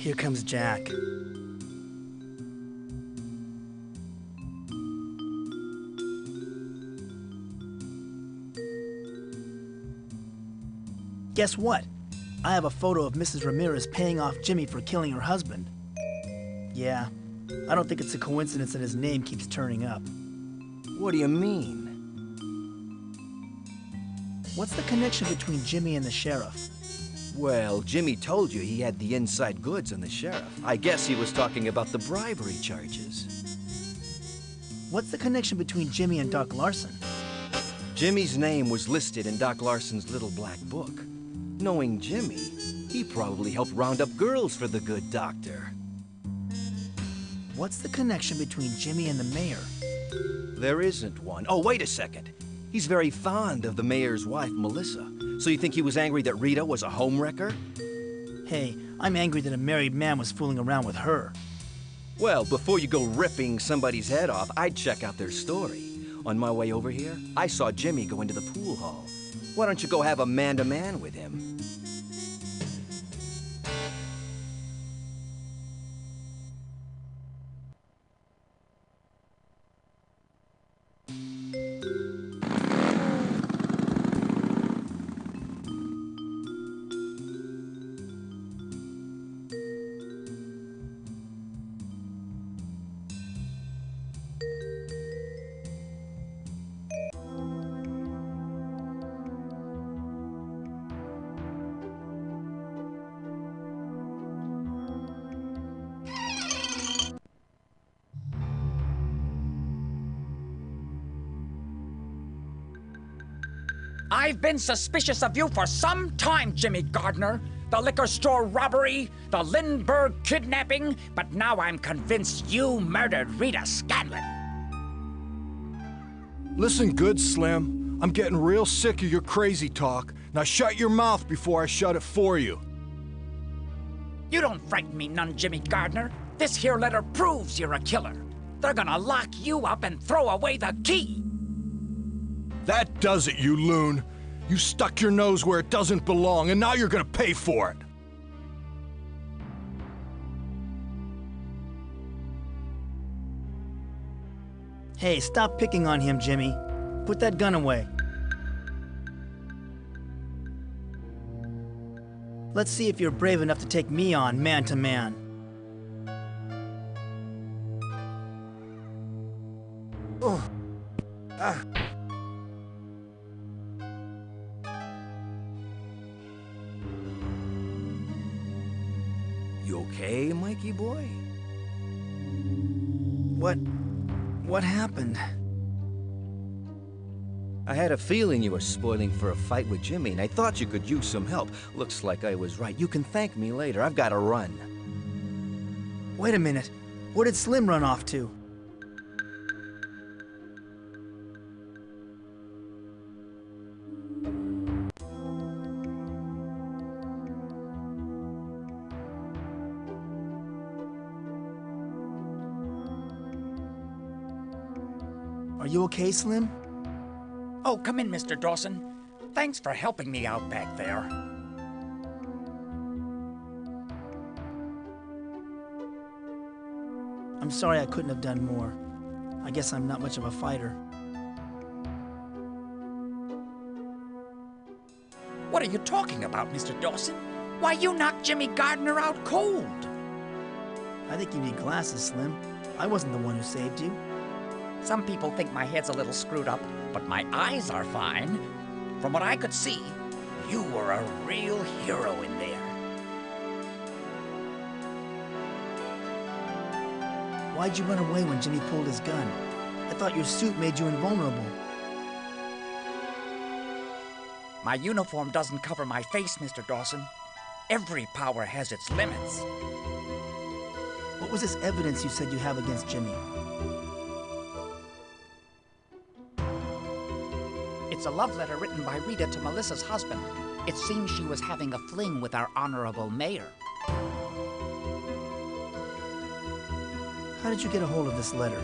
Here comes Jack. Guess what? I have a photo of Mrs. Ramirez paying off Jimmy for killing her husband. Yeah, I don't think it's a coincidence that his name keeps turning up. What do you mean? What's the connection between Jimmy and the sheriff? Well, Jimmy told you he had the inside goods on the sheriff. I guess he was talking about the bribery charges. What's the connection between Jimmy and Doc Larson? Jimmy's name was listed in Doc Larson's little black book. Knowing Jimmy, he probably helped round up girls for the good doctor. What's the connection between Jimmy and the mayor? There isn't one. Oh, wait a second. He's very fond of the mayor's wife, Melissa. So you think he was angry that Rita was a homewrecker? Hey, I'm angry that a married man was fooling around with her. Well, before you go ripping somebody's head off, I'd check out their story. On my way over here, I saw Jimmy go into the pool hall. Why don't you go have a man-to-man with him? I've been suspicious of you for some time, Jimmy Gardner. The liquor store robbery, the Lindbergh kidnapping, but now I'm convinced you murdered Rita Scanlon. Listen good, Slim. I'm getting real sick of your crazy talk. Now shut your mouth before I shut it for you. You don't frighten me none, Jimmy Gardner. This here letter proves you're a killer. They're gonna lock you up and throw away the key. That does it, you loon. You stuck your nose where it doesn't belong, and now you're gonna pay for it. Hey, stop picking on him, Jimmy. Put that gun away. Let's see if you're brave enough to take me on man to man. Oh. Ah. You okay, Mikey boy? What happened? I had a feeling you were spoiling for a fight with Jimmy, and I thought you could use some help. Looks like I was right. You can thank me later. I've got to run. Wait a minute. Where did Slim run off to? Are you okay, Slim? Oh, come in, Mr. Dawson. Thanks for helping me out back there. I'm sorry I couldn't have done more. I guess I'm not much of a fighter. What are you talking about, Mr. Dawson? Why, you knocked Jimmy Gardner out cold. I think you need glasses, Slim. I wasn't the one who saved you. Some people think my head's a little screwed up, but my eyes are fine. From what I could see, you were a real hero in there. Why'd you run away when Jimmy pulled his gun? I thought your suit made you invulnerable. My uniform doesn't cover my face, Mr. Dawson. Every power has its limits. What was this evidence you said you have against Jimmy? It's a love letter written by Rita to Melissa's husband. It seems she was having a fling with our honorable mayor. How did you get a hold of this letter?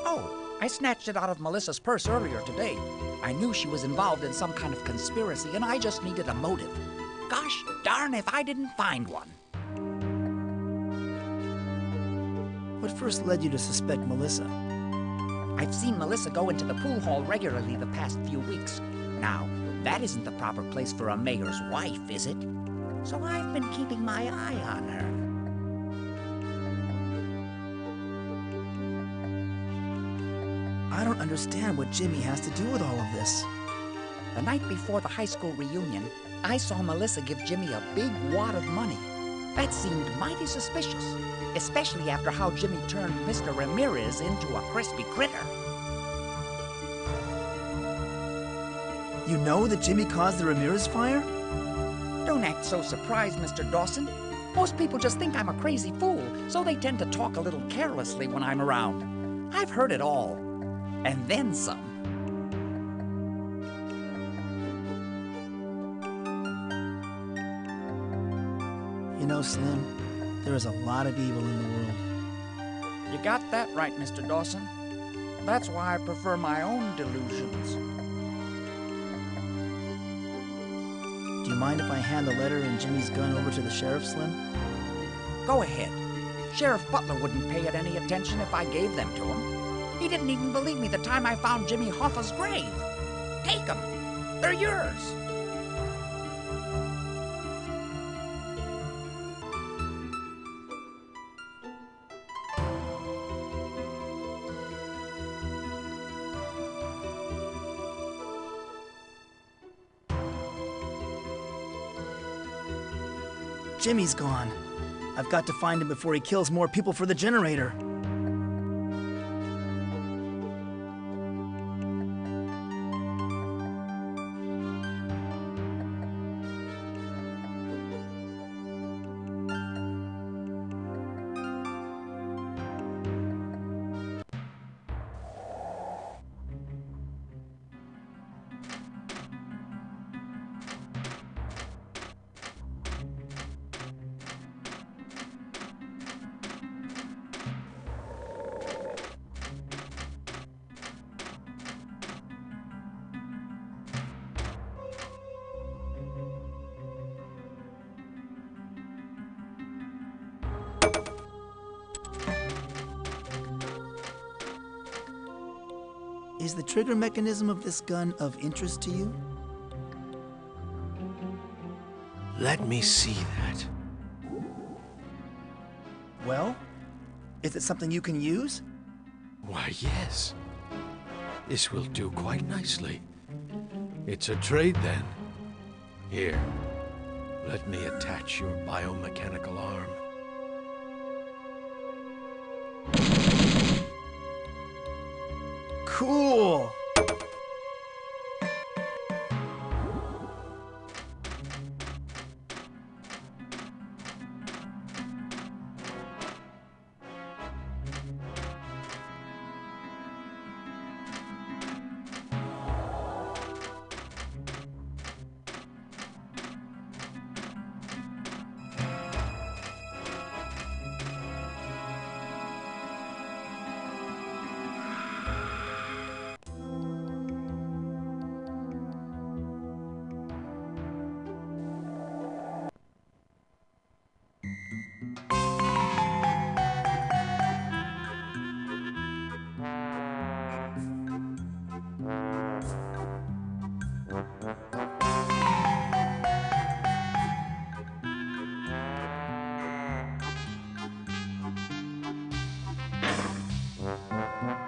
Oh, I snatched it out of Melissa's purse earlier today. I knew she was involved in some kind of conspiracy, and I just needed a motive. Gosh darn if I didn't find one. What first led you to suspect Melissa? I've seen Melissa go into the pool hall regularly the past few weeks. Now, that isn't the proper place for a mayor's wife, is it? So I've been keeping my eye on her. I don't understand what Jimmy has to do with all of this. The night before the high school reunion, I saw Melissa give Jimmy a big wad of money. That seemed mighty suspicious, especially after how Jimmy turned Mr. Ramirez into a crispy critter. You know that Jimmy caused the Ramirez fire? Don't act so surprised, Mr. Dawson. Most people just think I'm a crazy fool, so they tend to talk a little carelessly when I'm around. I've heard it all. And then some. You know, Slim, there is a lot of evil in the world. You got that right, Mr. Dawson. That's why I prefer my own delusions. Do you mind if I hand the letter and Jimmy's gun over to the sheriff, Slim? Go ahead. Sheriff Butler wouldn't pay it any attention if I gave them to him. He didn't even believe me the time I found Jimmy Hoffa's grave. Take them. They're yours. Jimmy's gone. I've got to find him before he kills more people for the generator. Is the trigger mechanism of this gun of interest to you? Let me see that. Well, is it something you can use? Why, yes. This will do quite nicely. It's a trade, then. Here, let me attach your biomechanical arm. Cool!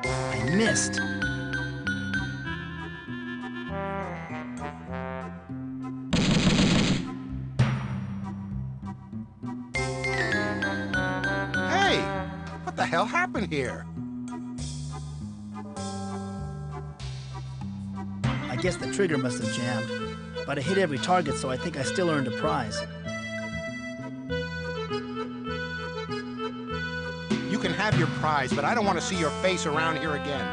I missed. Hey! What the hell happened here? I guess the trigger must have jammed. But I hit every target, so I think I still earned a prize. You can have your prize, but I don't want to see your face around here again.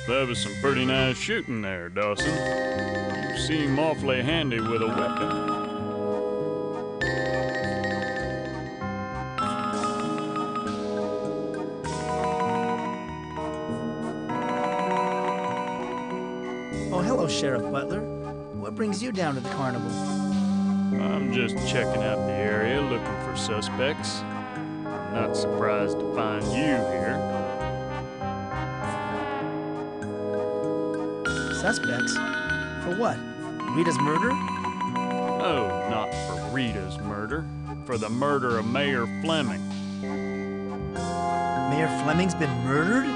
That was some pretty nice shooting there, Dawson. You seem awfully handy with a weapon. Oh, hello, Sheriff Butler. What brings you down to the carnival? I'm just checking out the area looking for suspects. I'm not surprised to find you here. Suspects? For what? Rita's murder? No, not for Rita's murder. For the murder of Mayor Fleming. Mayor Fleming's been murdered?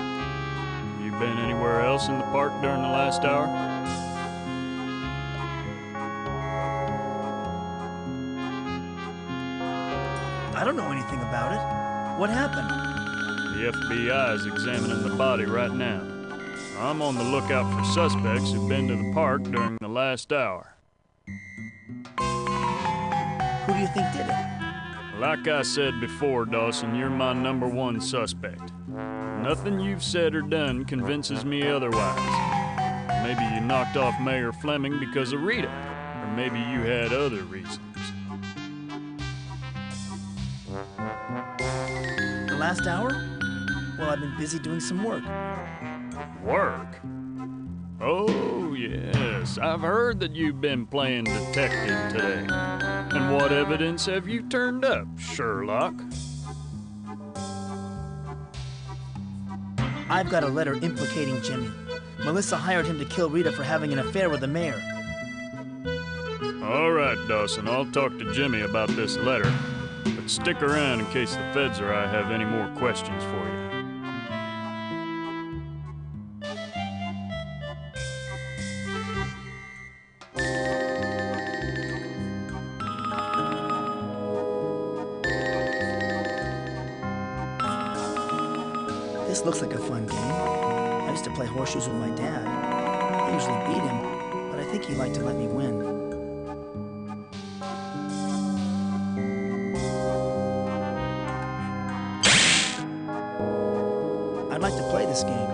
You been anywhere else in the park during the last hour? I don't know anything about it. What happened? The FBI is examining the body right now. I'm on the lookout for suspects who've been to the park during the last hour. Who do you think did it? Like I said before, Dawson, you're my #1 suspect. Nothing you've said or done convinces me otherwise. Maybe you knocked off Mayor Fleming because of Rita, or maybe you had other reasons. The last hour? Well, I've been busy doing some work. Work? Oh, yes. I've heard that you've been playing detective today. And what evidence have you turned up, Sherlock? I've got a letter implicating Jimmy. Melissa hired him to kill Rita for having an affair with the mayor. All right, Dawson, I'll talk to Jimmy about this letter. But stick around in case the feds or I have any more questions for you. This looks like a fun game. I used to play horseshoes with my dad. I usually beat him, but I think he liked to let me win. I'd like to play this game.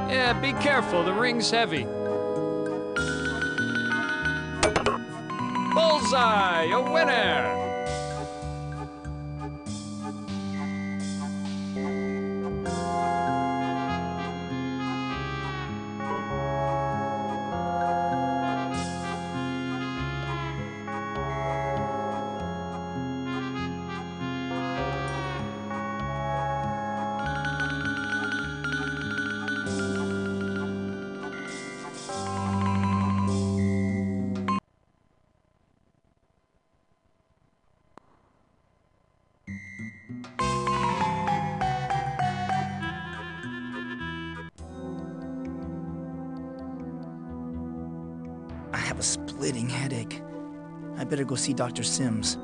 Yeah, be careful, the ring's heavy. Bullseye, a winner! I have a splitting headache. I better go see Dr. Sims.